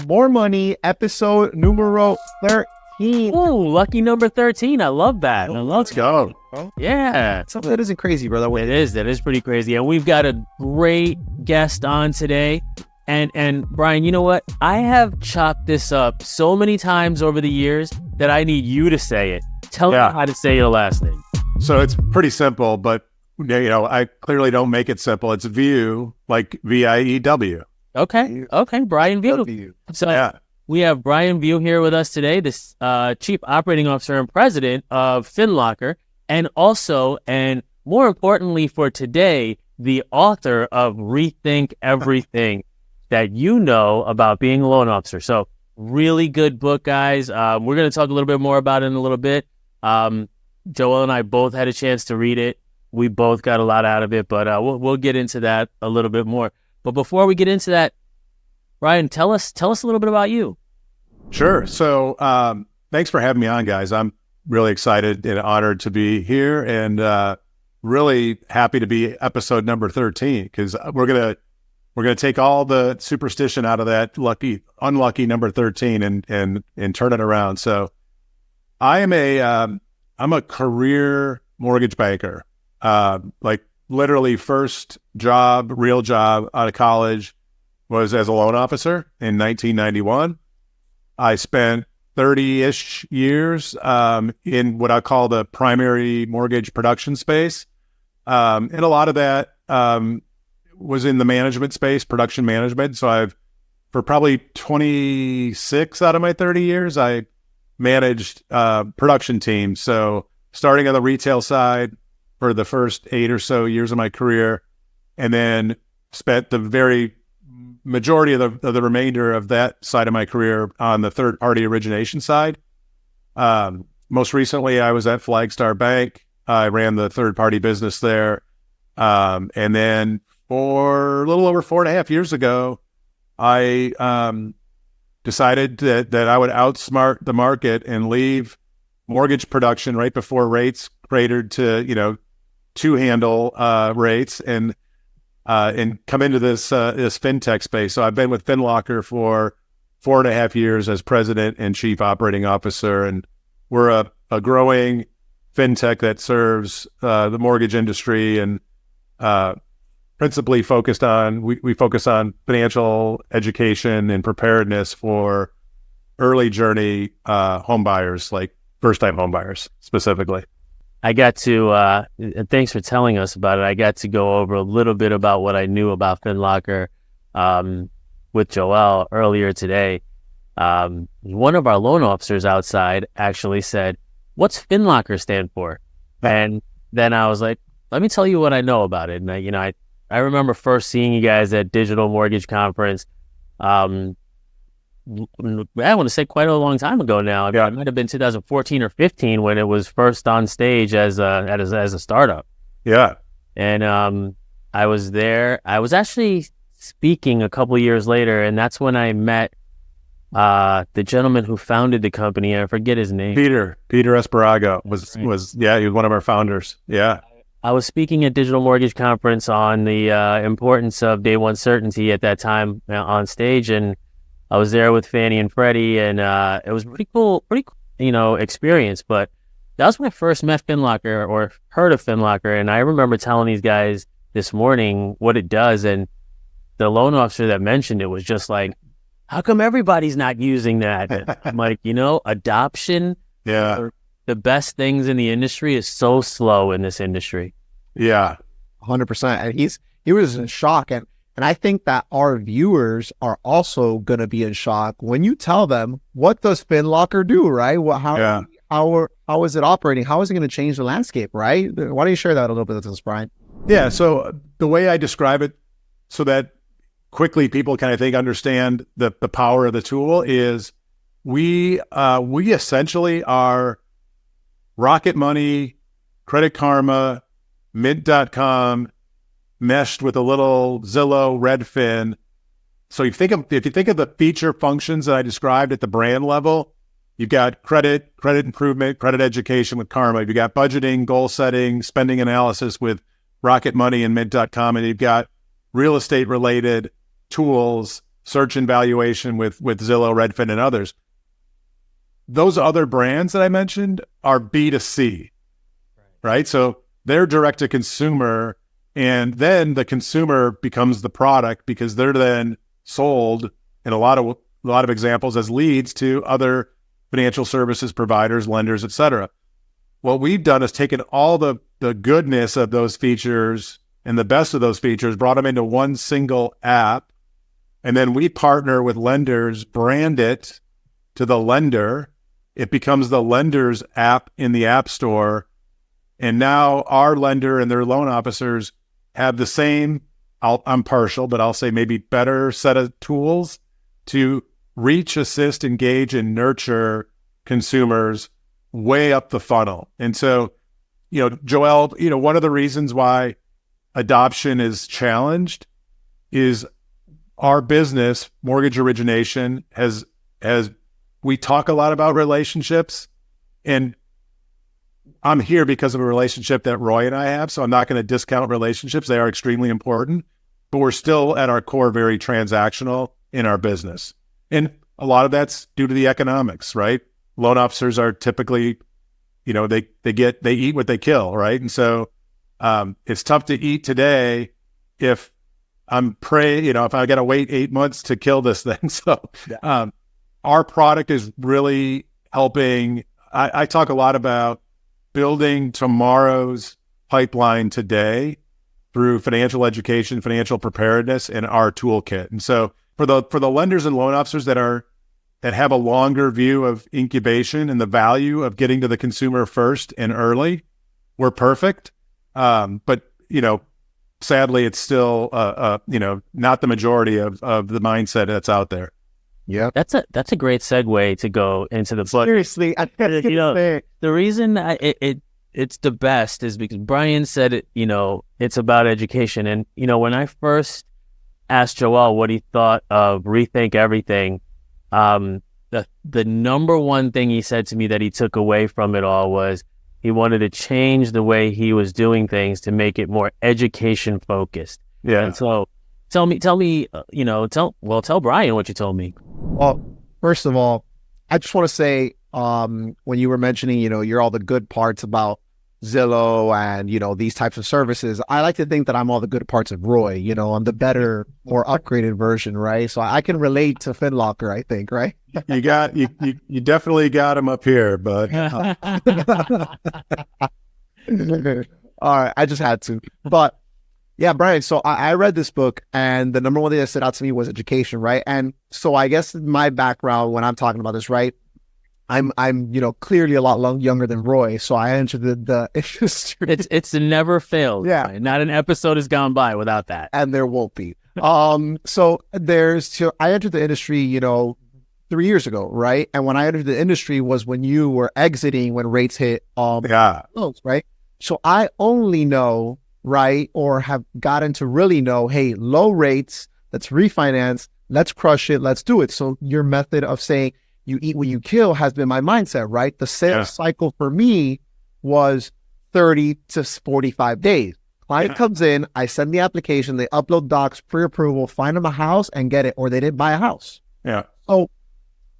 More Money, episode numero 13. Ooh, lucky number 13. I love that. Let's go. Yeah. Something that isn't crazy, brother. It is. That is pretty crazy. And we've got a great guest on today. And Brian, you know what? I have chopped this up so many times over the years that I need you to say it. Tell me how to say your last name. So it's pretty simple, but I clearly don't make it simple. It's Vieaux, like View. Okay, Brian Vieaux. So we have Brian Vieaux here with us today, this Chief Operating Officer and President of FinLocker, and also, and more importantly for today, the author of Rethink Everything that you know about being a loan officer. So really good book, guys. We're going to talk a little bit more about it in a little bit. Joel and I both had a chance to read it. We both got a lot out of it, but we'll get into that a little bit more. But before we get into that, Brian, tell us a little bit about you. Sure. So thanks for having me on, guys. I'm really excited and honored to be here, and really happy to be episode number 13, because we're gonna take all the superstition out of that unlucky number 13 and turn it around. So I'm a career mortgage banker. Like literally first job, real job out of college was as a loan officer in 1991. I spent 30-ish years in what I call the primary mortgage production space. And a lot of that was in the management space, production management. So for probably 26 out of my 30 years, I managed production teams. So starting on the retail side for the first 8 or so years of my career, and then spent the very majority of the remainder of that side of my career on the third-party origination side. Most recently, I was at Flagstar Bank. I ran the third-party business there. And then for a little over 4.5 years ago, I decided that I would outsmart the market and leave mortgage production right before rates cratered to, two-handle rates, and come into this fintech space. So I've been with FinLocker for 4.5 years as president and chief operating officer, and we're a growing fintech that serves the mortgage industry, and principally focused on we focus on financial education and preparedness for early journey homebuyers, like first-time homebuyers specifically. I got to, thanks for telling us about it. I got to go over a little bit about what I knew about FinLocker with Joel earlier today. One of our loan officers outside actually said, "What's FinLocker stand for?" And then I was like, "Let me tell you what I know about it." And I remember first seeing you guys at Digital Mortgage Conference. I want to say quite a long time ago now. It might have been 2014 or 15 when it was first on stage as a startup. Yeah. And I was there. I was actually speaking a couple of years later, and that's when I met the gentleman who founded the company. I forget his name. Peter Esparago was he was one of our founders. Yeah. I was speaking at Digital Mortgage Conference on the importance of day one certainty at that time on stage, and I was there with Fannie and Freddie, and it was pretty cool, experience. But that was when I first met FinLocker or heard of FinLocker, and I remember telling these guys this morning what it does, and the loan officer that mentioned it was just like, "How come everybody's not using that?" And I'm like, adoption. Yeah. The best things in the industry is so slow in this industry. Yeah, 100%. And he was in shock, and I think that our viewers are also going to be in shock when you tell them, what does FinLocker do, right? How is it operating? How is it going to change the landscape, right? Why don't you share that a little bit with us, Brian? Yeah. So the way I describe it, so that quickly people kind of understand the power of the tool, is we essentially are Rocket Money, Credit Karma, Mint.com, meshed with a little Zillow, Redfin. So if you think of the feature functions that I described at the brand level, you've got credit improvement, credit education with Karma. You've got budgeting, goal setting, spending analysis with Rocket Money and Mint.com, and you've got real estate related tools search and valuation with Zillow, Redfin, and others. Those other brands that I mentioned are B2C, right? So they're direct to consumer, and then the consumer becomes the product because they're then sold in a lot of examples as leads to other financial services providers, lenders, et cetera. What we've done is taken all the goodness of those features and the best of those features, brought them into one single app, and then we partner with lenders, brand it to the lender. It becomes the lender's app in the app store. And now our lender and their loan officers have the same, I'm partial, but I'll say maybe better set of tools to reach, assist, engage, and nurture consumers way up the funnel. And so, Joel, one of the reasons why adoption is challenged is our business, mortgage origination, has we talk a lot about relationships, and I'm here because of a relationship that Roy and I have, so I'm not going to discount relationships. They are extremely important, but we're still at our core very transactional in our business. And a lot of that's due to the economics, right? Loan officers are typically, they eat what they kill, right? And so it's tough to eat today if if I got to wait 8 months to kill this thing. So our product is really helping. I talk a lot about building tomorrow's pipeline today through financial education, financial preparedness, and our toolkit. And so for the lenders and loan officers that have a longer view of incubation and the value of getting to the consumer first and early, we're perfect. But sadly, it's still not the majority of the mindset that's out there. Yeah, that's a great segue to go into the book. Seriously, the reason it's the best is because Brian said it. It's about education, and when I first asked Joel what he thought of Rethink Everything, the number one thing he said to me that he took away from it all was he wanted to change the way he was doing things to make it more education focused. Yeah. And so tell Brian what you told me. Well, first of all, I just want to say, when you were mentioning, you're all the good parts about Zillow and, these types of services, I like to think that I'm all the good parts of Roy. I'm the better, more upgraded version, right? So I can relate to FinLocker, I think, right? You definitely got him up here, bud. All right, I just had to. But yeah, Brian, so I read this book, and the number one thing that stood out to me was education, right? And so I guess my background when I'm talking about this, right? I'm clearly a lot younger than Roy, so I entered the industry. It's never failed. Yeah, right? Not an episode has gone by without that, and there won't be. So I entered the industry, 3 years ago, right? And when I entered the industry was when you were exiting when rates hit lows, right? So I only know, right, or have gotten to really know, hey, low rates, let's refinance, let's crush it, let's do it. So your method of saying you eat what you kill has been my mindset, right? The sales cycle for me was 30 to 45 days. Client comes in, I send the application, they upload docs, pre-approval, find them a house and get it, or they didn't buy a house. Yeah. So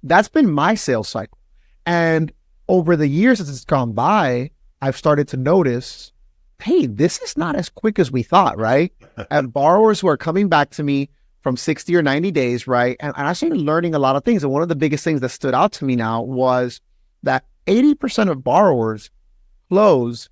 that's been my sales cycle. And over the years as it's gone by, I've started to notice, hey, this is not as quick as we thought, right? And borrowers who are coming back to me from 60 or 90 days, right? And I started learning a lot of things. And one of the biggest things that stood out to me now was that 80% of borrowers close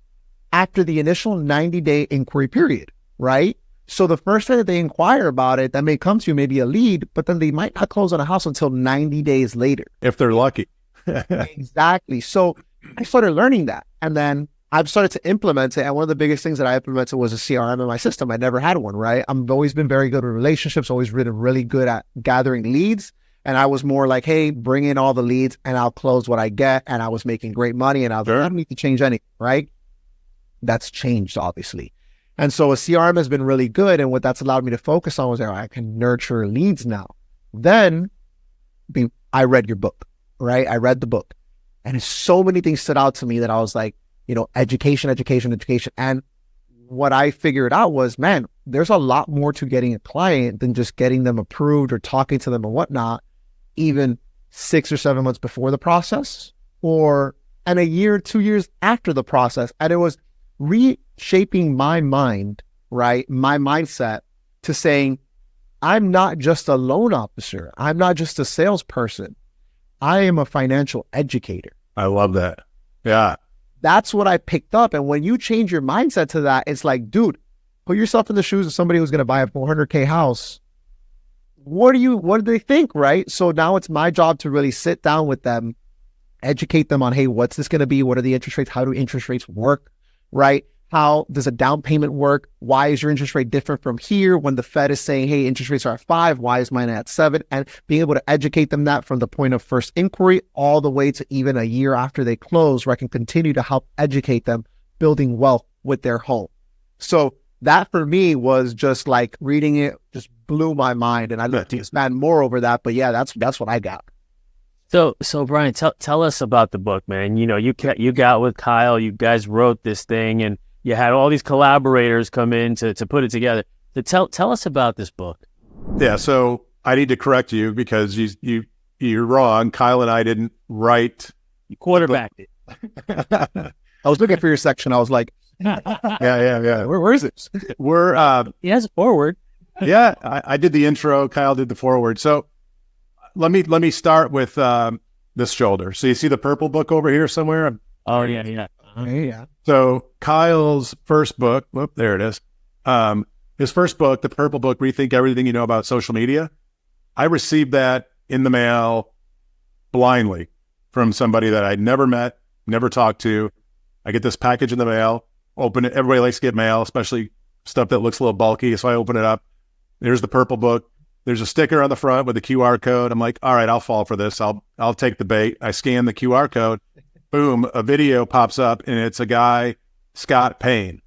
after the initial 90-day inquiry period, right? So the first time that they inquire about it, that may come to you, maybe a lead, but then they might not close on a house until 90 days later. If they're lucky. Exactly. So I started learning that. And then I've started to implement it. And one of the biggest things that I implemented was a CRM in my system. I never had one, right? I've always been very good with relationships, always been really good at gathering leads. And I was more like, hey, bring in all the leads and I'll close what I get. And I was making great money and I was like, I don't need to change anything, right? That's changed, obviously. And so a CRM has been really good. And what that's allowed me to focus on was that I can nurture leads now. Then I read your book, right? I read the book. And so many things stood out to me that I was like, education. And what I figured out was, man, there's a lot more to getting a client than just getting them approved or talking to them and whatnot, even 6 or 7 months before the process and a year, 2 years after the process. And it was reshaping my mind, right? My mindset to saying, I'm not just a loan officer. I'm not just a salesperson. I am a financial educator. I love that. Yeah. That's what I picked up. And when you change your mindset to that, it's like, dude, put yourself in the shoes of somebody who's going to buy a $400K house. What do they think, right? So now it's my job to really sit down with them, educate them on, hey, what's this going to be? What are the interest rates? How do interest rates work, right? How does a down payment work? Why is your interest rate different from here when the Fed is saying, hey, interest rates are at 5, why is mine at 7? And being able to educate them that from the point of first inquiry all the way to even a year after they close, where I can continue to help educate them building wealth with their home. So that for me was just like reading it just blew my mind, and I'd love to expand more over that. But yeah, that's what I got. So Brian, tell us about the book, man. You know, you got with Kyle, you guys wrote this thing, and you had all these collaborators come in to put it together. So tell us about this book. Yeah, so I need to correct you because you're wrong. Kyle and I didn't write. You quarterbacked it. I was looking for your section. I was like, yeah. Where is this? He has a forward. Yeah, I did the intro. Kyle did the forward. So let me start with this shoulder. So you see the purple book over here somewhere? Oh yeah. Yeah. So Kyle's first book, there it is. His first book, the purple book, Rethink Everything You Know About Social Media. I received that in the mail blindly from somebody that I'd never met, never talked to. I get this package in the mail, open it. Everybody likes to get mail, especially stuff that looks a little bulky. So I open it up. There's the purple book. There's a sticker on the front with a QR code. I'm like, all right, I'll fall for this. I'll take the bait. I scan the QR code. Boom, a video pops up, and it's a guy, Scott Payne.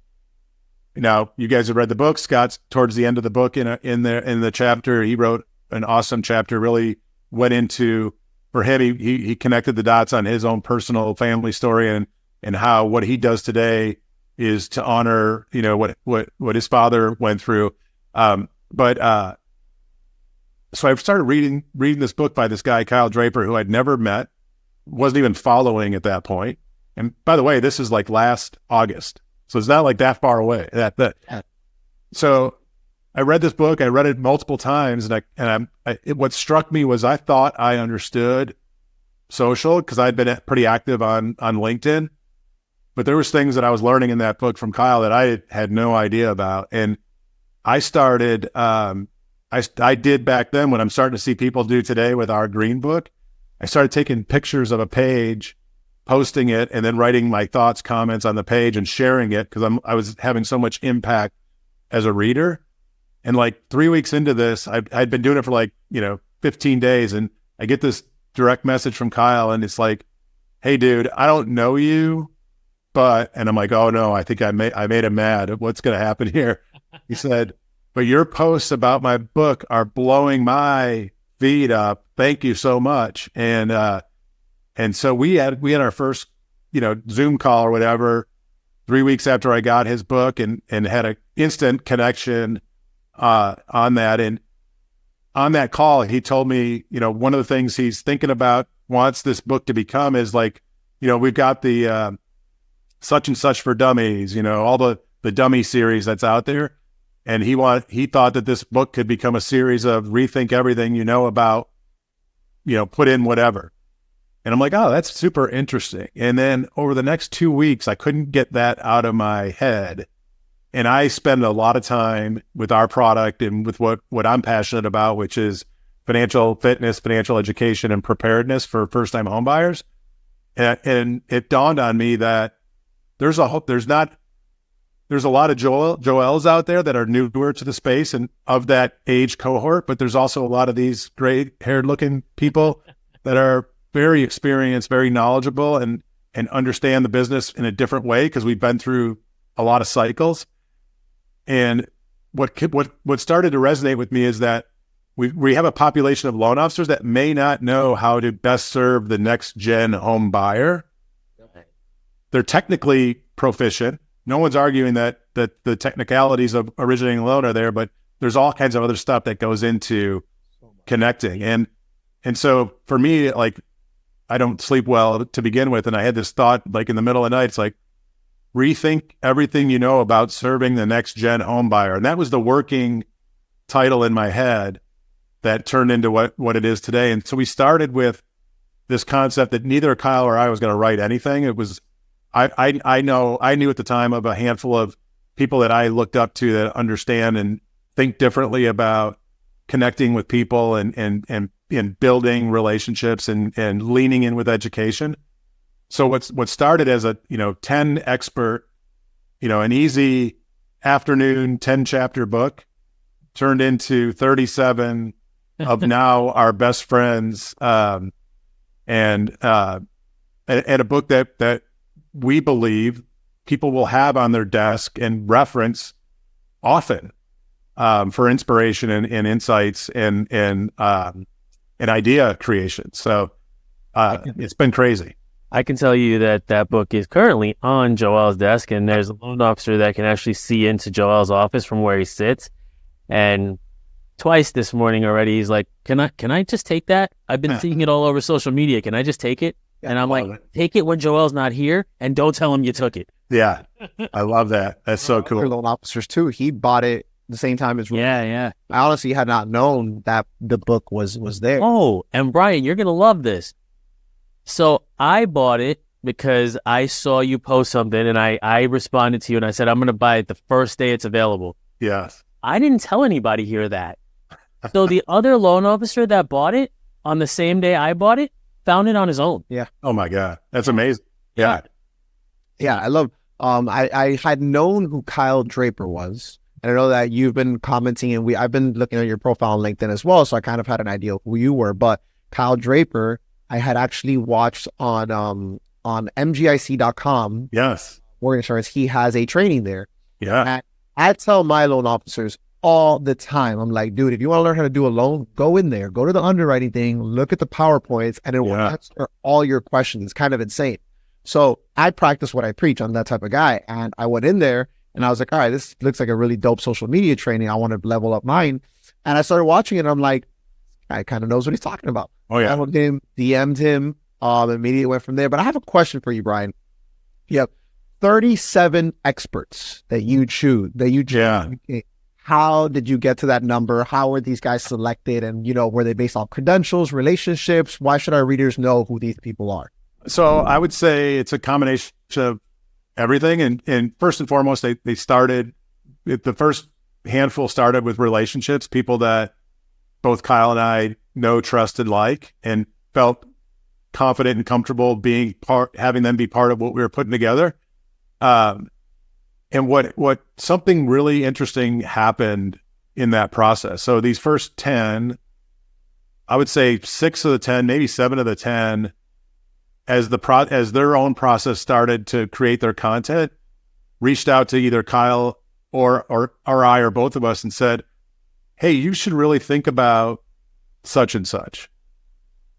Now, you guys have read the book. Scott's towards the end of the book in the chapter. He wrote an awesome chapter, really went into, for him, he connected the dots on his own personal family story and how what he does today is to honor, you know, what his father went through. So I started reading this book by this guy, Kyle Draper, who I'd never met, wasn't even following at that point. And by the way, this is like last August. So it's not like that far away. So I read this book. I read it multiple times, and what struck me was I thought I understood social because I'd been pretty active on LinkedIn, but there was things that I was learning in that book from Kyle that I had no idea about. And I started, I did back then what I'm starting to see people do today with our green book. I started taking pictures of a page, posting it, and then writing my thoughts, comments on the page and sharing it because I was having so much impact as a reader. And like 3 weeks into this, I'd been doing it for 15 days, and I get this direct message from Kyle, and it's like, "Hey, dude, I don't know you, and I'm like, "Oh no, I think I made him mad. What's going to happen here?" He said, "But your posts about my book are blowing my feed up. Thank you so much." And so we had our first, Zoom call or whatever, 3 weeks after I got his book and had an instant connection on that. And on that call, he told me, one of the things he's thinking about, wants this book to become is we've got the such and such for dummies, all the dummy series that's out there. And he thought that this book could become a series of Rethink Everything You Know About, put in whatever. And I'm like, oh, that's super interesting. And then over the next 2 weeks, I couldn't get that out of my head. And I spend a lot of time with our product and with what I'm passionate about, which is financial fitness, financial education, and preparedness for first-time homebuyers. And it dawned on me that there's a lot of Joels out there that are newer to the space and of that age cohort, but there's also a lot of these gray-haired looking people that are very experienced, very knowledgeable, and understand the business in a different way because we've been through a lot of cycles. And what started to resonate with me is that we have a population of loan officers that may not know how to best serve the next gen home buyer. Okay. They're technically proficient. No one's arguing that the technicalities of originating a loan are there, but there's all kinds of other stuff that goes into connecting. And so for me, like, I don't sleep well to begin with. And I had this thought, like in the middle of the night, it's like, rethink everything you know about serving the next gen home buyer. And that was the working title in my head that turned into what it is today. And so we started with this concept that neither Kyle or I was going to write anything. It was, I knew at the time of a handful of people that I looked up to that understand and think differently about connecting with people and building relationships and leaning in with education. So what started as a 10 expert, an easy afternoon 10 chapter book turned into 37 of now our best friends, and a book that we believe people will have on their desk and reference often for inspiration and insights and idea creation. So it's been crazy. I can tell you that book is currently on Joel's desk, and there's a loan officer that can actually see into Joel's office from where he sits. And twice this morning already, he's like, can I just take that? I've been seeing it all over social media. Can I just take it? Yeah, and I'm like, take it when Joel's not here, and don't tell him you took it. Yeah, I love that. That's so cool. Loan officers too. He bought it the same time as yeah. I honestly had not known that the book was there. Oh, and Brian, you're gonna love this. So I bought it because I saw you post something, and I responded to you, and I said I'm gonna buy it the first day it's available. Yes. I didn't tell anybody here that. So the other loan officer that bought it on the same day I bought it found it on his own. Yeah. Oh my God, that's amazing. Yeah. Yeah, I love. I had known who Kyle Draper was. And I know that you've been commenting, and I've been looking at your profile on LinkedIn as well, so I kind of had an idea of who you were. But Kyle Draper, I had actually watched on MGIC.com. Yes. Mortgage insurance. He has a training there. Yeah. And I tell my loan officers all the time, I'm like, dude, if you want to learn how to do a loan, go in there, go to the underwriting thing, look at the PowerPoints, and it will answer all your questions. It's kind of insane. So I practice what I preach. I'm that type of guy. And I went in there and I was like, all right, this looks like a really dope social media training. I want to level up mine. And I started watching it. And I'm like, I kind of knows what he's talking about. Oh, yeah. I followed him, DM'd him, immediately went from there. But I have a question for you, Brian. You have 37 experts that you choose. Yeah. How did you get to that number? How were these guys selected? And, were they based on credentials, relationships? Why should our readers know who these people are? So I would say it's a combination of everything. And first and foremost, they started, the first handful started with relationships, people that both Kyle and I know, trust, and like, and felt confident and comfortable having them be part of what we were putting together. And what something really interesting happened in that process. So these first 10, I would say 6 of the 10, maybe 7 of the 10, as their own process started to create their content, reached out to either Kyle or I or both of us and said, hey, you should really think about such and such.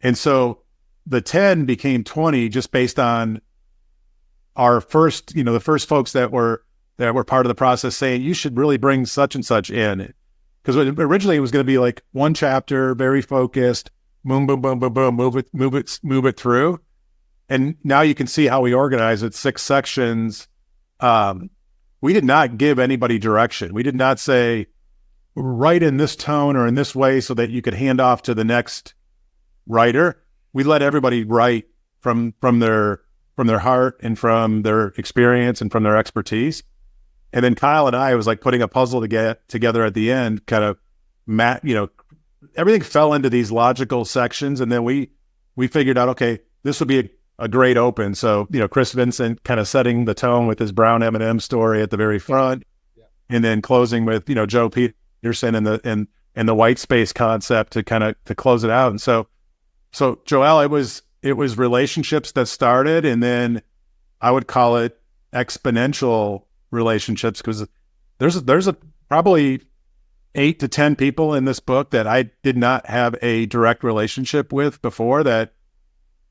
And so the 10 became 20 just based on our first, the first folks that were part of the process saying, you should really bring such and such in. Because originally it was going to be like one chapter, very focused, boom, boom, boom, boom, boom, move it through. And now you can see how we organize it, 6 sections. We did not give anybody direction. We did not say, write in this tone or in this way so that you could hand off to the next writer. We let everybody write from their heart and from their experience and from their expertise. And then Kyle and I, it was like putting a puzzle together at the end, kind of everything fell into these logical sections. And then we figured out, okay, this would be a great open. So, Chris Vincent kind of setting the tone with his brown M&M story at the very front, and then closing with, Joe Peterson and the white space concept to close it out. And so Joel, it was relationships that started, and then I would call it exponential relationships, because there's probably 8 to 10 people in this book that I did not have a direct relationship with before, that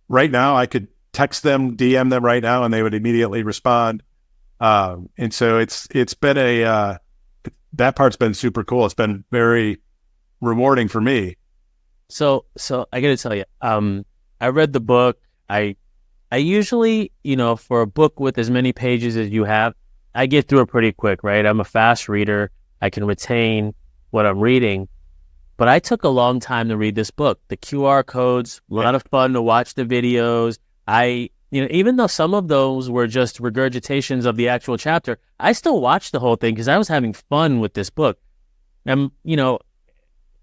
right now I could text them, DM them right now, and they would immediately respond. And so it's been that part's been super cool. It's been very rewarding for me. So I got to tell you, I read the book. I usually, for a book with as many pages as you have, I get through it pretty quick, right? I'm a fast reader. I can retain what I'm reading, but I took a long time to read this book. The QR codes, a lot of fun to watch the videos. Even though some of those were just regurgitations of the actual chapter, I still watched the whole thing because I was having fun with this book. And,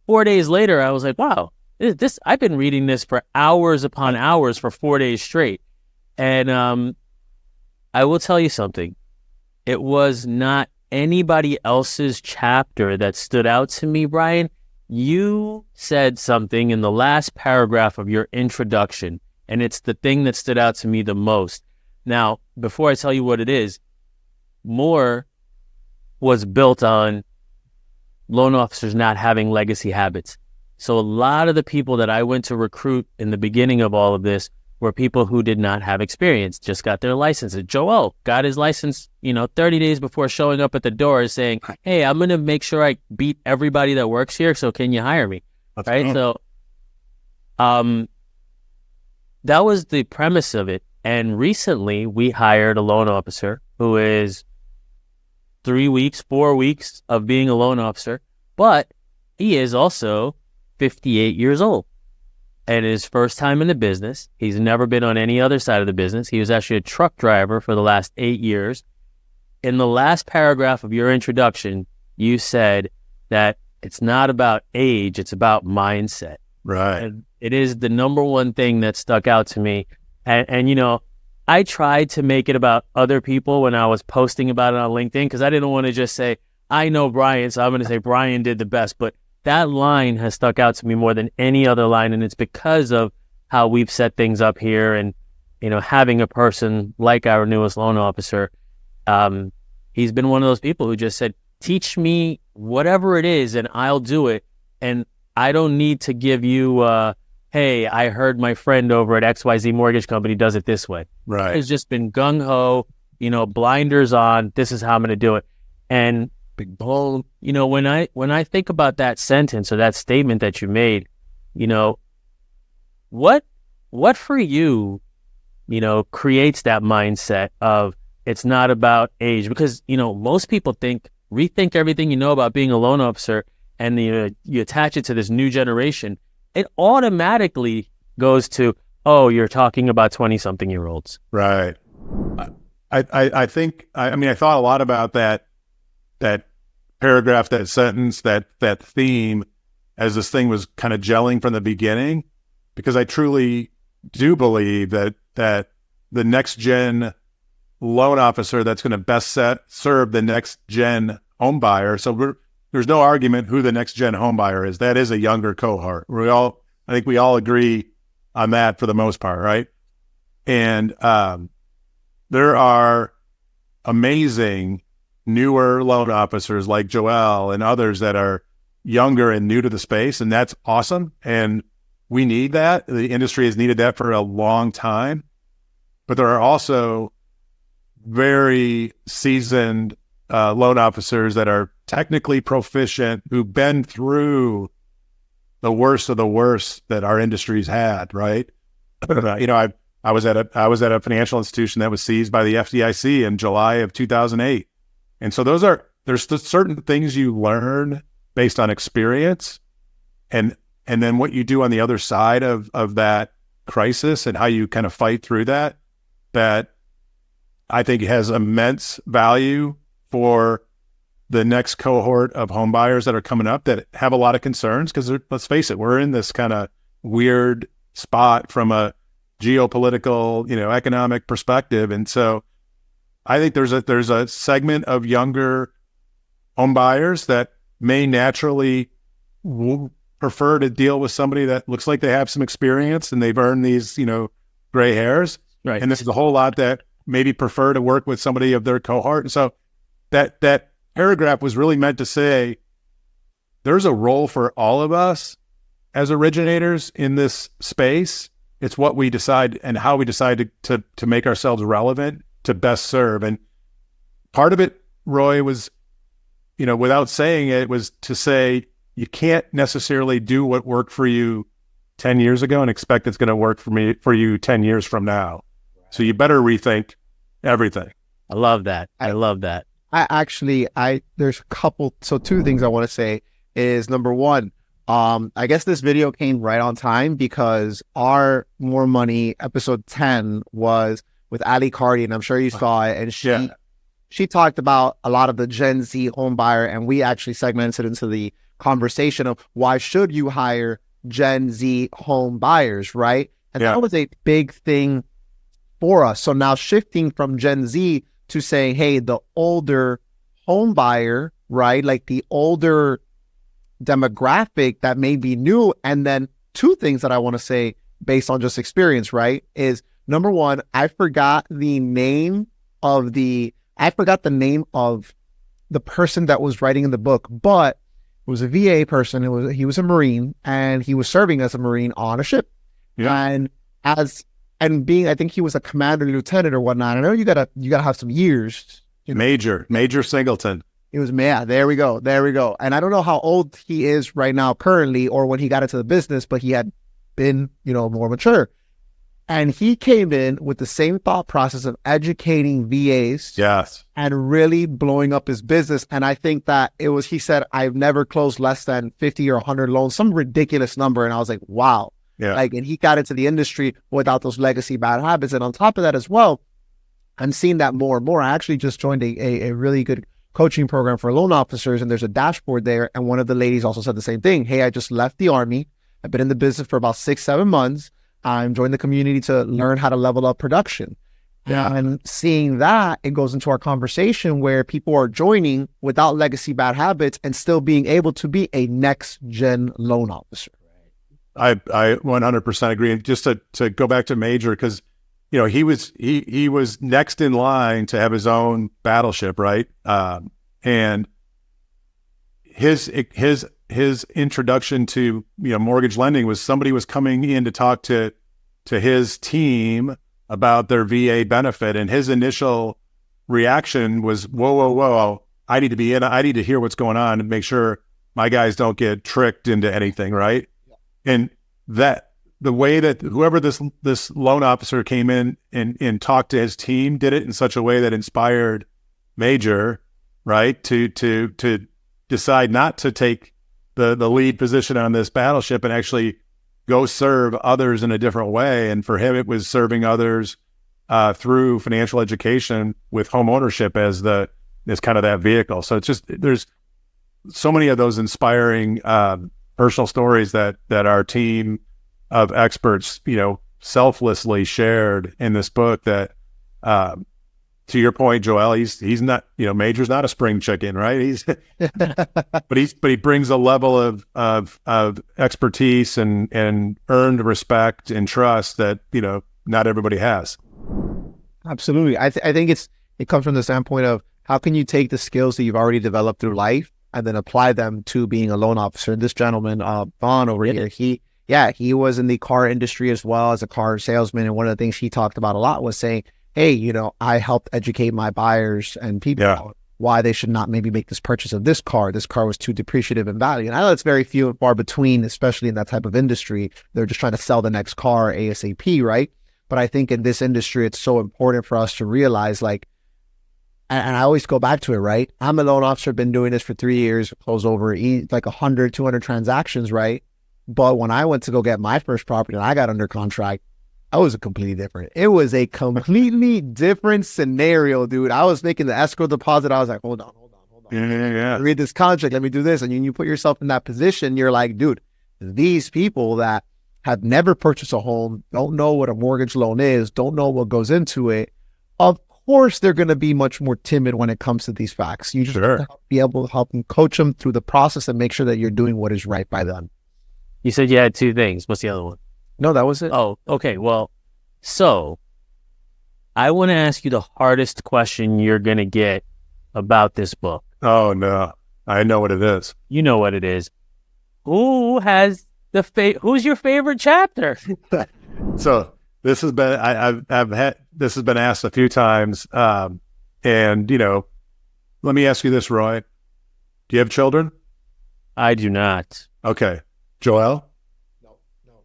4 days later, I was like, wow, I've been reading this for hours upon hours for 4 days straight. And I will tell you something. It was not anybody else's chapter that stood out to me, Brian. You said something in the last paragraph of your introduction, and it's the thing that stood out to me the most. Now, before I tell you what it is, MOR was built on loan officers not having legacy habits. So a lot of the people that I went to recruit in the beginning of all of this were people who did not have experience, just got their licenses. Joel got his license, 30 days before showing up at the door saying, hey, I'm going to make sure I beat everybody that works here, so can you hire me? That's right? Cool. So that was the premise of it. And recently we hired a loan officer who is 4 weeks of being a loan officer, but he is also 58 years old. And his first time in the business. He's never been on any other side of the business. He was actually a truck driver for the last 8 years. In the last paragraph of your introduction, you said that it's not about age, it's about mindset. Right. And it is the number one thing that stuck out to me. And I tried to make it about other people when I was posting about it on LinkedIn because I didn't want to just say, I know Brian, so I'm going to say Brian did the best. But that line has stuck out to me more than any other line, and it's because of how we've set things up here. And having a person like our newest loan officer, he's been one of those people who just said, teach me whatever it is and I'll do it. And I don't need to give you hey, I heard my friend over at XYZ Mortgage Company does it this way. Right. It's just been gung-ho, blinders on, this is how I'm going to do it. And big bold. When I think about that sentence or that statement that you made, what for you, creates that mindset of it's not about age? Because, most people rethink everything you know about being a loan officer and you attach it to this new generation. It automatically goes to, oh, you're talking about 20-something-year-olds. Right. I think, I thought a lot about that paragraph, that sentence, that theme as this thing was kind of gelling from the beginning, because I truly do believe that the next gen loan officer that's going to best serve the next gen home buyer. So there's no argument who the next gen home buyer is. That is a younger cohort. I think we all agree on that for the most part, right? And there are amazing newer loan officers like Joel and others that are younger and new to the space, and that's awesome. And we need that. The industry has needed that for a long time. But there are also very seasoned loan officers that are technically proficient, who've been through the worst of the worst that our industry's had, right? I was at a financial institution that was seized by the FDIC in July of 2008. And so there's certain things you learn based on experience, and then what you do on the other side of that crisis and how you kind of fight through that I think has immense value for the next cohort of home buyers that are coming up that have a lot of concerns, because let's face it, we're in this kind of weird spot from a geopolitical, economic perspective. And so I think there's a segment of younger home buyers that may naturally prefer to deal with somebody that looks like they have some experience and they've earned these, gray hairs. Right. And there's a whole lot that maybe prefer to work with somebody of their cohort. And so that paragraph was really meant to say there's a role for all of us as originators in this space. It's what we decide and how we decide to make ourselves relevant to best serve. And part of it, Roy, was, without saying it, was to say you can't necessarily do what worked for you 10 years ago and expect it's going to work for you 10 years from now. So you better rethink everything. I love that. I love that. There's a couple. So two things I want to say is, number one, I guess this video came right on time because our More Money episode 10 was with Ali Cardi, and I'm sure you saw it. And she talked about a lot of the Gen Z home buyer, and we actually segmented into the conversation of why should you hire Gen Z home buyers, right? And that was a big thing for us. So now shifting from Gen Z to saying, hey, the older home buyer, right? Like the older demographic that may be new. And then two things that I want to say based on just experience, right? Is number one, I forgot the name of the person that was writing in the book, but it was a VA person. He was a Marine, and he was serving as a Marine on a ship. Yeah. And being, I think he was a commander, lieutenant or whatnot. I know you gotta have some years. Major Singleton. It was, there we go. And I don't know how old he is right now currently, or when he got into the business, but he had been, more mature. And he came in with the same thought process of educating VAs. Yes. And really blowing up his business. And I think that he said, I've never closed less than 50 or 100 loans, some ridiculous number. And I was like, wow. Yeah. And he got into the industry without those legacy bad habits. And on top of that as well, I'm seeing that more and more. I actually just joined a really good coaching program for loan officers, and there's a dashboard there. And one of the ladies also said the same thing. Hey, I just left the Army. I've been in the business for about 6-7 months. I'm joining the community to learn how to level up production. Yeah. And seeing that, it goes into our conversation where people are joining without legacy bad habits and still being able to be a next gen loan officer. I 100% agree. And just to go back to Major, because he was next in line to have his own battleship, right? And his introduction to mortgage lending was somebody was coming in to talk to his team about their VA benefit, and his initial reaction was, whoa, I need to be in, I need to hear what's going on and make sure my guys don't get tricked into anything, right? And that the way that whoever this loan officer came in and talked to his team did it in such a way that inspired Major, right, to decide not to take the lead position on this battleship and actually go serve others in a different way. And for him, it was serving others through financial education with home ownership as kind of that vehicle. So it's just, there's so many of those inspiring personal stories that our team of experts, selflessly shared in this book that, to your point, Joel, he's not, Major's not a spring chicken, right? but he brings a level of expertise and earned respect and trust that, not everybody has. Absolutely. I think it comes from the standpoint of how can you take the skills that you've already developed through life and then apply them to being a loan officer. This gentleman, Vaughn over here, he was in the car industry as well as a car salesman. And one of the things he talked about a lot was saying, hey, I helped educate my buyers and people why they should not maybe make this purchase of this car. This car was too depreciative in value. And I know it's very few and far between, especially in that type of industry. They're just trying to sell the next car ASAP, right? But I think in this industry, it's so important for us to realize, and I always go back to it, right? I'm a loan officer, been doing this for 3 years, close over 100, 200 transactions, right? But when I went to go get my first property and I got under contract, I was completely different. It was a completely different scenario, dude. I was making the escrow deposit. I was like, hold on. Yeah. Read this contract. Let me do this. And you put yourself in that position. You're like, dude, these people that have never purchased a home, don't know what a mortgage loan is, don't know what goes into it. Of course, they're going to be much more timid when it comes to these facts. You just have to be able to help them, coach them through the process and make sure that you're doing what is right by them. You said you had two things. What's the other one? No, that was it. Oh, okay. Well, so I want to ask you the hardest question you're going to get about this book. Oh, no. I know what it is. You know what it is. Who has who's your favorite chapter? So this has been, this has been asked a few times. And, let me ask you this, Roy. Do you have children? I do not. Okay. Joel? No.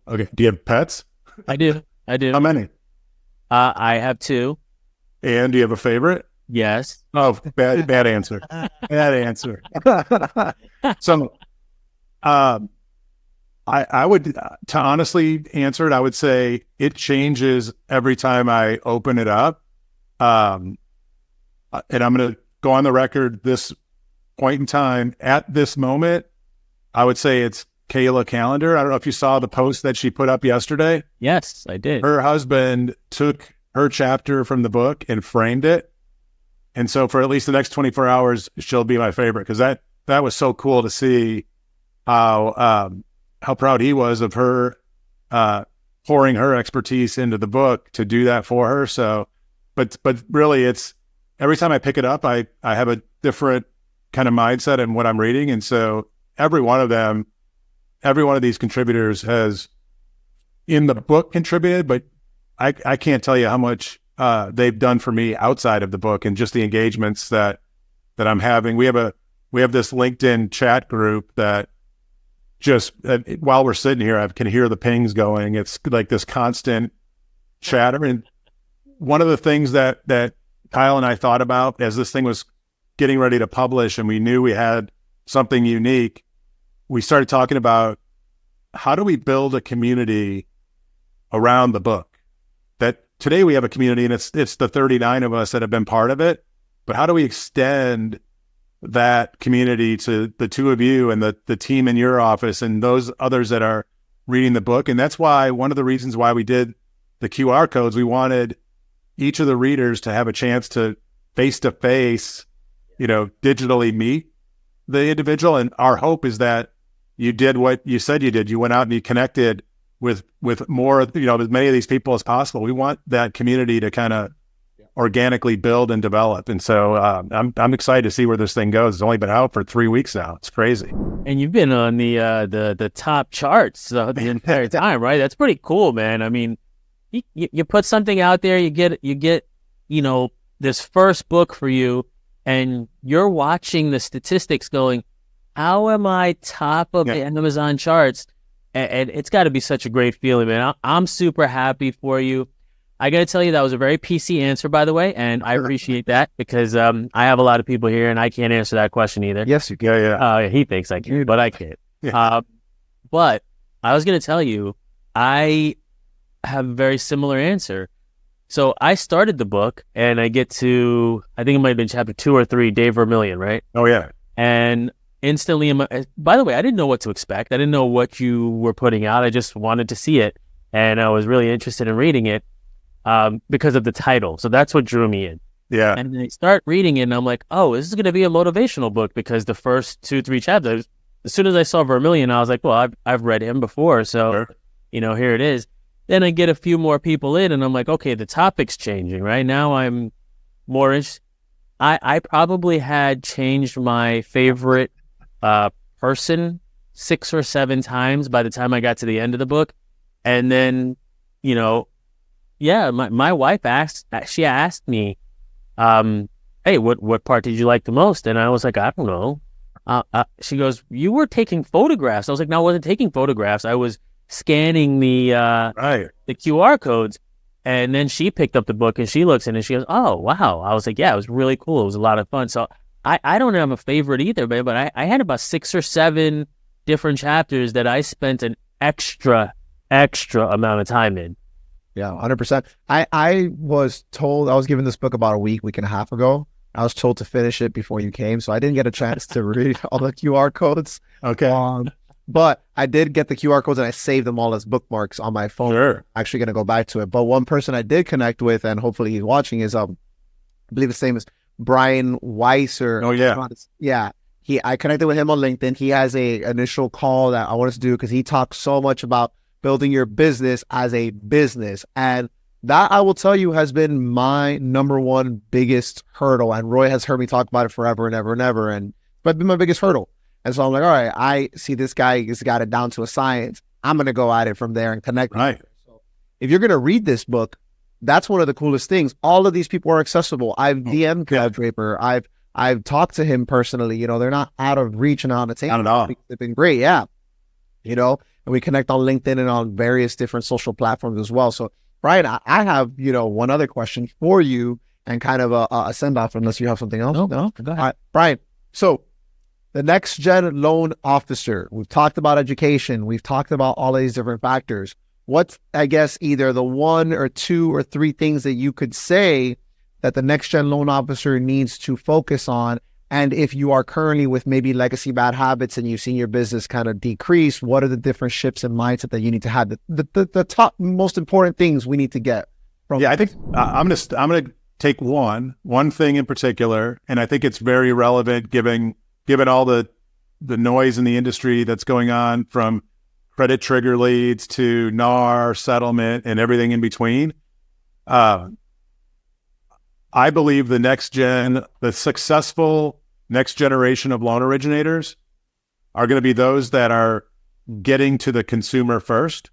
Okay. Do you have pets? I do. How many? I have 2. And do you have a favorite? Yes. Oh, bad answer. Bad answer. So, I would, to honestly answer it, I would say it changes every time I open it up. And I'm going to go on the record this point in time. At this moment, I would say it's Kayla Calendar. I don't know if you saw the post that she put up yesterday. Yes, I did. Her husband took her chapter from the book and framed it. And so for at least the next 24 hours, she'll be my favorite, because that was so cool to see how proud he was of her pouring her expertise into the book to do that for her. So, but really, it's every time I pick it up, I have a different kind of mindset in what I'm reading. And so every one of these contributors has in the book contributed, but I can't tell you how much they've done for me outside of the book and just the engagements that I'm having. We have this LinkedIn chat group that just while we're sitting here, I can hear the pings going. It's like this constant chatter. And one of the things that Kyle and I thought about as this thing was getting ready to publish and we knew we had something unique, we started talking about how do we build a community around the book. That today we have a community and it's the 39 of us that have been part of it, but how do we extend that community to the 2 of you and the team in your office and those others that are reading the book? And that's why one of the reasons why we did the QR codes, we wanted each of the readers to have a chance to face-to-face, digitally meet the individual. And our hope is that you did what you said you did. You went out and you connected with more, as many of these people as possible. We want that community to kind of organically build and develop. And so I'm excited to see where this thing goes. It's only been out for 3 weeks now. It's crazy. And you've been on the top charts the entire time, right? That's pretty cool, man. I mean, you put something out there, you get this first book for you, and you're watching the statistics going, how am I top of the Amazon charts? And it's got to be such a great feeling, man. I'm super happy for you. I got to tell you, that was a very PC answer, by the way, and I appreciate that because I have a lot of people here, and I can't answer that question either. Yes, you can. Yeah. He thinks I can, but I can't. Yeah. But I was going to tell you, I have a very similar answer. So I started the book, and I get to, I think it might have been chapter 2 or 3, Dave Vermillion, right? Oh, yeah. And instantly, by the way, I didn't know what to expect. I didn't know what you were putting out. I just wanted to see it, and I was really interested in reading it because of the title. So that's what drew me in. Yeah. And I start reading it, and I'm like, oh, this is going to be a motivational book, because the first 2-3 chapters, as soon as I saw Vermillion, I was like, well, I've read him before, so, Sure. Here it is. Then I get a few more people in, and I'm like, okay, the topic's changing, right? Now I'm more interested. I probably had changed my favorite person 6 or 7 times by the time I got to the end of the book. And then, my wife asked me, hey, what part did you like the most? And I was like, I don't know. She goes, you were taking photographs. I was like, no, I wasn't taking photographs. I was scanning the QR codes. And then she picked up the book and she looks in and she goes, oh, wow. I was like, yeah, it was really cool. It was a lot of fun. So I don't have a favorite either, man, but I had about 6 or 7 different chapters that I spent an extra amount of time in. Yeah, 100%. I was told, I was given this book about a week and a half ago. I was told to finish it before you came, so I didn't get a chance to read all the QR codes. Okay. But I did get the QR codes and I saved them all as bookmarks on my phone. Sure. I'm actually going to go back to it. But one person I did connect with, and hopefully he's watching, is I believe his name is Brian Weiser. Oh, yeah. Yeah. I connected with him on LinkedIn. He has a initial call that I want us to do because he talks so much about building your business as a business. And that, I will tell you, has been my number one biggest hurdle. And Roy has heard me talk about it forever and ever and ever. And it's been my biggest hurdle. And so I'm like, all right, I see this guy has got it down to a science. I'm going to go at it from there and connect. Right. So if you're going to read this book, that's one of the coolest things. All of these people are accessible. I've DM'd Kyle Draper. I've I've talked to him personally. They're not out of reach and out of table. Not at all. They've been great. Yeah. And we connect on LinkedIn and on various different social platforms as well. So, Brian, I have, one other question for you and kind of a send off, unless you have something else. No, go ahead. All right, Brian. So the next gen loan officer, we've talked about education. We've talked about all of these different factors. What's, I guess, either the 1 or 2 or 3 things that you could say that the next gen loan officer needs to focus on? And if you are currently with maybe legacy bad habits and you've seen your business kind of decrease, what are the different shifts and mindset that you need to have? The top most important things we need to get from. Yeah, I think I'm gonna take one thing in particular, and I think it's very relevant given all the noise in the industry that's going on, from credit trigger leads to NAR settlement and everything in between. I believe the successful next generation of loan originators are going to be those that are getting to the consumer first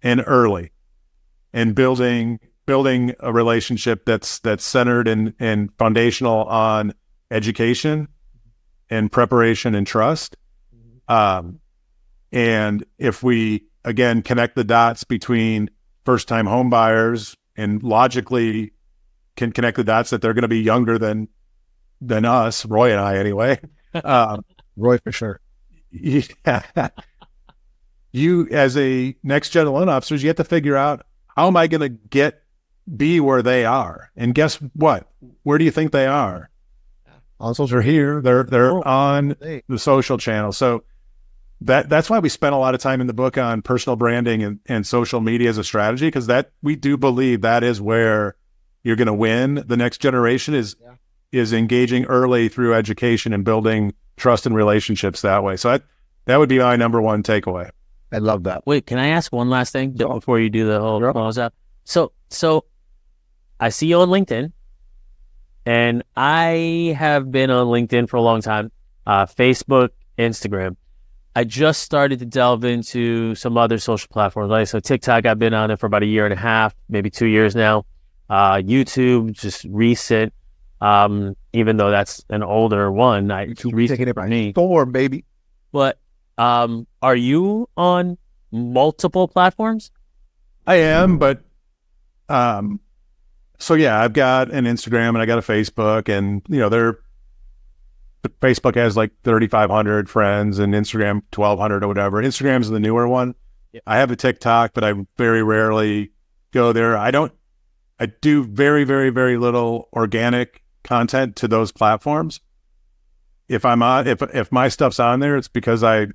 and early, and building a relationship that's centered and foundational on education and preparation and trust. And if we, again, connect the dots between first-time home buyers and logically can connect the dots that they're going to be younger than us, Roy and I anyway. Roy for sure. Yeah. You, as a next-gen loan officers, you have to figure out, how am I going to be where they are? And guess what? Where do you think they are? On social. They're here. They're on the social channel. So that's why we spent a lot of time in the book on personal branding and social media as a strategy, because we do believe that is where you're going to win. The next generation is engaging early through education and building trust and relationships that way. So that would be my number one takeaway. I love that. Wait, can I ask one last thing before you do the whole close out? So I see you on LinkedIn, and I have been on LinkedIn for a long time, Facebook, Instagram. I just started to delve into some other social platforms. Like, so TikTok, I've been on it for about 1.5 years, maybe 2 years now. YouTube, just recent, even though that's an older one. YouTube taking it by storm, baby. But are you on multiple platforms? I am, but so yeah, I've got an Instagram and I got a Facebook, and Facebook has like 3,500 friends and Instagram 1,200 or whatever. Instagram's the newer one. Yep. I have a TikTok, but I very rarely go there. I do very, very, very little organic content to those platforms. If my stuff's on there, it's because I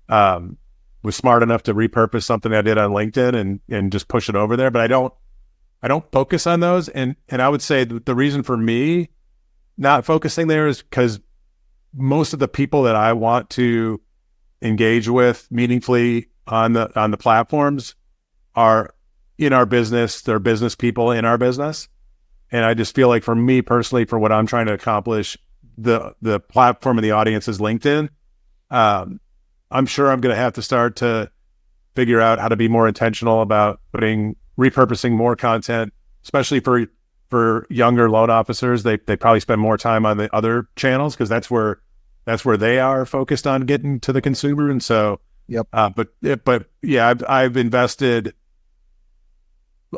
was smart enough to repurpose something I did on LinkedIn and just push it over there. But I don't focus on those. And I would say the reason for me not focusing there is because most of the people that I want to engage with meaningfully on the platforms are in our business. They're business people in our business. And I just feel like, for me personally, for what I'm trying to accomplish, the platform and the audience is LinkedIn. I'm sure I'm going to have to start to figure out how to be more intentional about repurposing more content, especially for younger loan officers. They probably spend more time on the other channels because that's where they are focused on getting to the consumer. And so, yep. But yeah, I've invested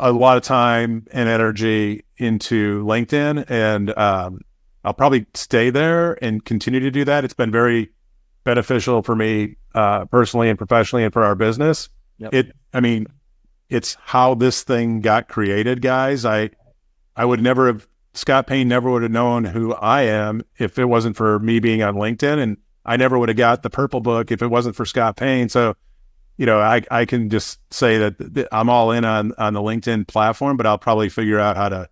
a lot of time and energy into LinkedIn, and I'll probably stay there and continue to do that. It's been very beneficial for me personally and professionally, and for our business. Yep. It's how this thing got created, guys. Scott Payne never would have known who I am if it wasn't for me being on LinkedIn, and I never would have got the Purple Book if it wasn't for Scott Payne. So, I can just say that I'm all in on the LinkedIn platform, but I'll probably figure out how to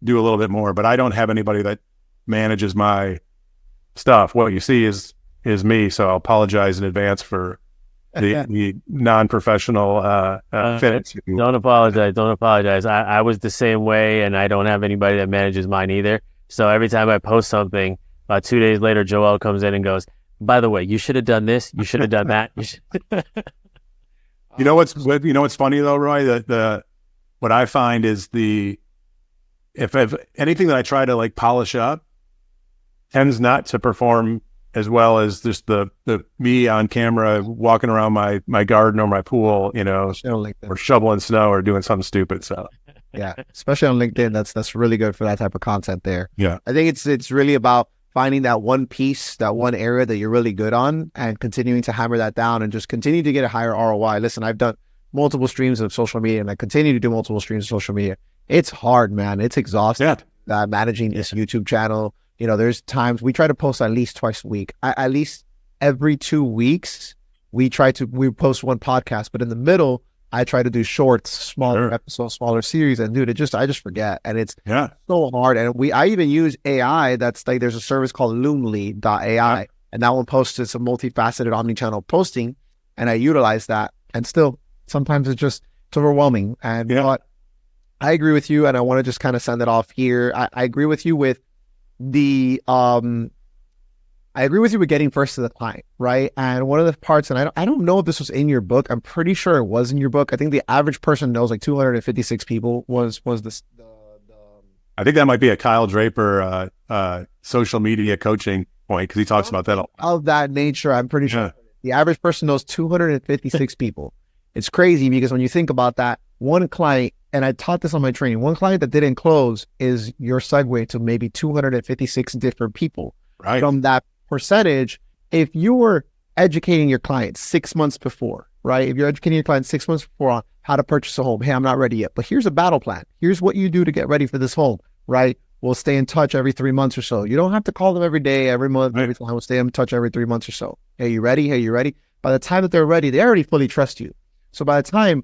do a little bit more. But I don't have anybody that manages my stuff. What you see is me. So I'll apologize in advance for the non-professional finish. Don't apologize. I was the same way, and I don't have anybody that manages mine either. So every time I post something, about 2 days later, Joel comes in and goes, "By the way, you should have done this. You should have done that." You know what's funny though, Roy? What I find is if anything that I try to like polish up, tends not to perform as well as just the me on camera walking around my garden or my pool, or shoveling snow or doing something stupid. So yeah, especially on LinkedIn, that's really good for that type of content there. Yeah, I think it's really about finding that one piece, that one area that you're really good on, and continuing to hammer that down and just continue to get a higher ROI. Listen, I've done multiple streams of social media, and I continue to do multiple streams of social media. It's hard, man. It's exhausting. Managing this YouTube channel. There's times we try to post at least twice a week. At least every 2 weeks, we post one podcast, but in the middle, I try to do shorts, smaller episodes, smaller series. And dude, I just forget. And it's so hard. And I even use AI. That's like, there's a service called Loomly.ai. And that one posts some multifaceted omni-channel posting. And I utilize that. And still, sometimes it's overwhelming. And but I agree with you. And I want to just kind of send it off here. I agree with you with I agree with you with getting first to the client, right? And one of the parts, and I don't know if this was in your book. I'm pretty sure it was in your book. I think the average person knows like 256 people was this. I think that might be a Kyle Draper social media coaching point, because he talks about that. Of that nature, I'm pretty sure the average person knows 256 people. It's crazy because when you think about that, one client, and I taught this on my training, one client that didn't close is your segue to maybe 256 different people. Right. From that percentage, if you were educating your client 6 months before, right? If you're educating your client 6 months before on how to purchase a home, hey, I'm not ready yet, but here's a battle plan. Here's what you do to get ready for this home, right? We'll stay in touch every 3 months or so. You don't have to call them every day, every month, every time. We'll stay in touch every 3 months or so. Hey, you ready? Hey, you ready? By the time that they're ready, they already fully trust you. So by the time,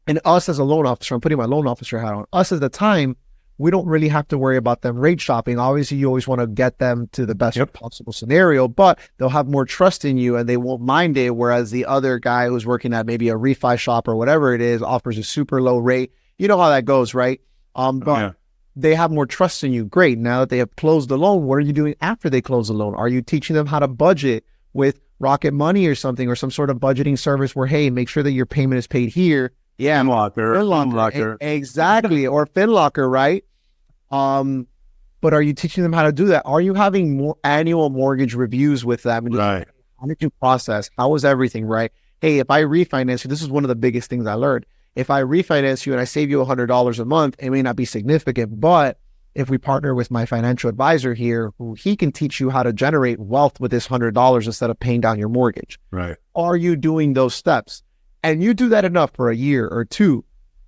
and us as a loan officer, I'm putting my loan officer hat on, us at the time, we don't really have to worry about them rate shopping. Obviously, you always want to get them to the best possible scenario, but they'll have more trust in you and they won't mind it. Whereas the other guy who's working at maybe a refi shop or whatever it is offers a super low rate. You know how that goes, right? But they have more trust in you. Great. Now that they have closed the loan, what are you doing after they close the loan? Are you teaching them how to budget with Rocket Money or something, or some sort of budgeting service where, hey, make sure that your payment is paid here? Yeah. FinLocker. Exactly. Or FinLocker, right? But are you teaching them how to do that? Are you having more annual mortgage reviews with them? And right. How did you process? How was everything, right? Hey, if I refinance you, this is one of the biggest things I learned. If I refinance you and I save you $100 a month, it may not be significant, but if we partner with my financial advisor here, who he can teach you how to generate wealth with this $100 instead of paying down your mortgage. Right. Are you doing those steps? And you do that enough for a year or two,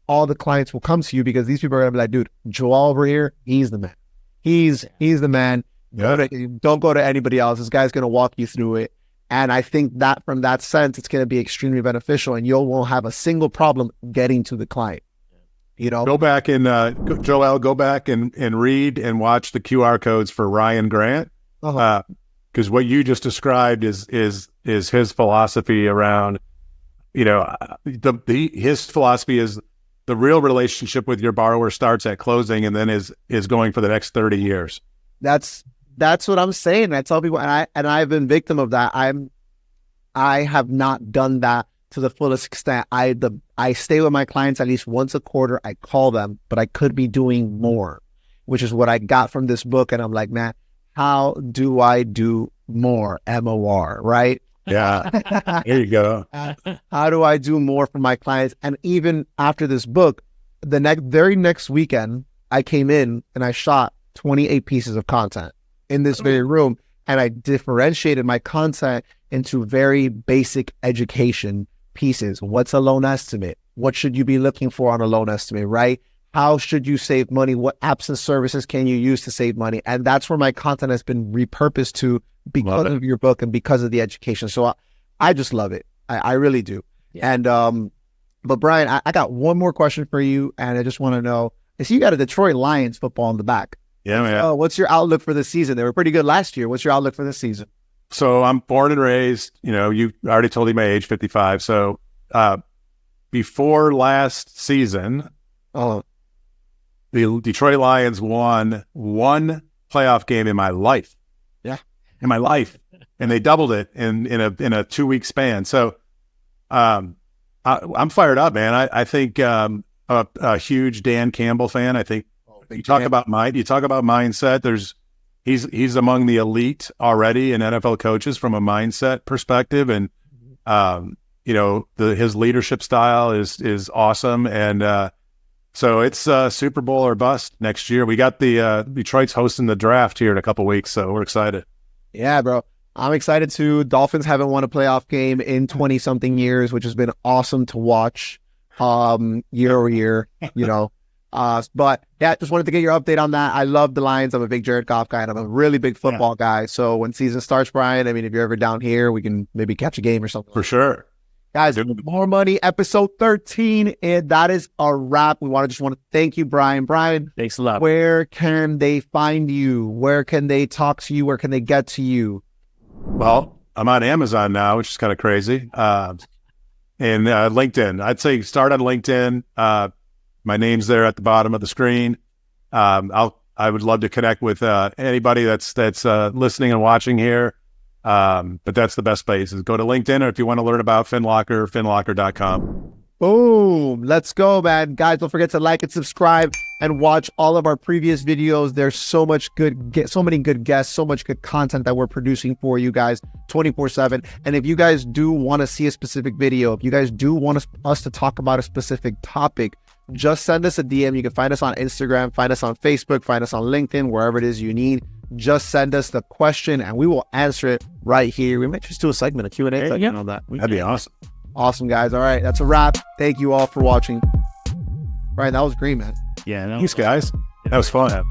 all the clients will come to you because these people are gonna be like, dude, Joel over here, he's the man. He's the man. Yeah. Don't go to anybody else. This guy's gonna walk you through it. And I think that from that sense, it's gonna be extremely beneficial, and you won't have a single problem getting to the client. Go back and Joel, go back and read and watch the QR codes for Ryan Grant, because what you just described is his philosophy around, his philosophy is the real relationship with your borrower starts at closing and then is going for the next 30 years. That's what I'm saying. I tell people, and I've been victim of that. I have not done that to the fullest extent. I stay with my clients at least once a quarter. I call them, but I could be doing more, which is what I got from this book. And I'm like, man, how do I do more? MOR, right? Yeah. Here you go. How do I do more for my clients? And even after this book, the very next weekend, I came in and I shot 28 pieces of content in this very room. And I differentiated my content into very basic education pieces. What's a loan estimate? What should you be looking for on a loan estimate, right? How should you save money? What apps and services can you use to save money? And that's where my content has been repurposed to because of your book and because of the education. So I just love it. I really do. Yeah. And, but Brian, I got one more question for you. And I just want to know, I see you got a Detroit Lions football in the back. Yeah, man. What's your outlook for the season? They were pretty good last year. What's your outlook for this season? So I'm born and raised, you already told me my age, 55. So before last season, the Detroit Lions won one playoff game in my life. Yeah. In my life. And they doubled it in a 2-week span. So I'm fired up, man. I think a huge Dan Campbell fan. I think you talk about mindset. There's he's among the elite already in NFL coaches from a mindset perspective, and his leadership style is awesome, and so it's Super Bowl or bust next year. We got the Detroit's hosting the draft here in a couple weeks, so we're excited. Yeah, bro. I'm excited too. Dolphins haven't won a playoff game in 20-something years, which has been awesome to watch year over year, But yeah, just wanted to get your update on that. I love the Lions. I'm a big Jared Goff guy, and I'm a really big football guy. So when season starts, Brian, I mean, if you're ever down here, we can maybe catch a game or something. For sure. Guys, More Money, episode 13, and that is a wrap. We just want to thank you, Brian. Brian, thanks a lot. Where can they find you? Where can they talk to you? Where can they get to you? Well, I'm on Amazon now, which is kind of crazy. And LinkedIn. I'd say start on LinkedIn. My name's there at the bottom of the screen. I would love to connect with anybody that's listening and watching here. But that's the best place is go to LinkedIn, or if you want to learn about FinLocker, finlocker.com. Boom. Let's go, man. Guys, don't forget to like and subscribe and watch all of our previous videos. There's so many good guests, so much good content that we're producing for you guys 24/7. And if you guys do want to see a specific video, if you guys do want us to talk about a specific topic, just send us a DM. You can find us on Instagram, find us on Facebook, find us on LinkedIn, wherever it is you need. Just send us the question and we will answer it right here. We might just do a segment, a Q&A segment on that. That'd be awesome. Awesome, guys. All right, that's a wrap. Thank you all for watching. Brian, that was great, man. Yeah. Thanks, guys. That was fun.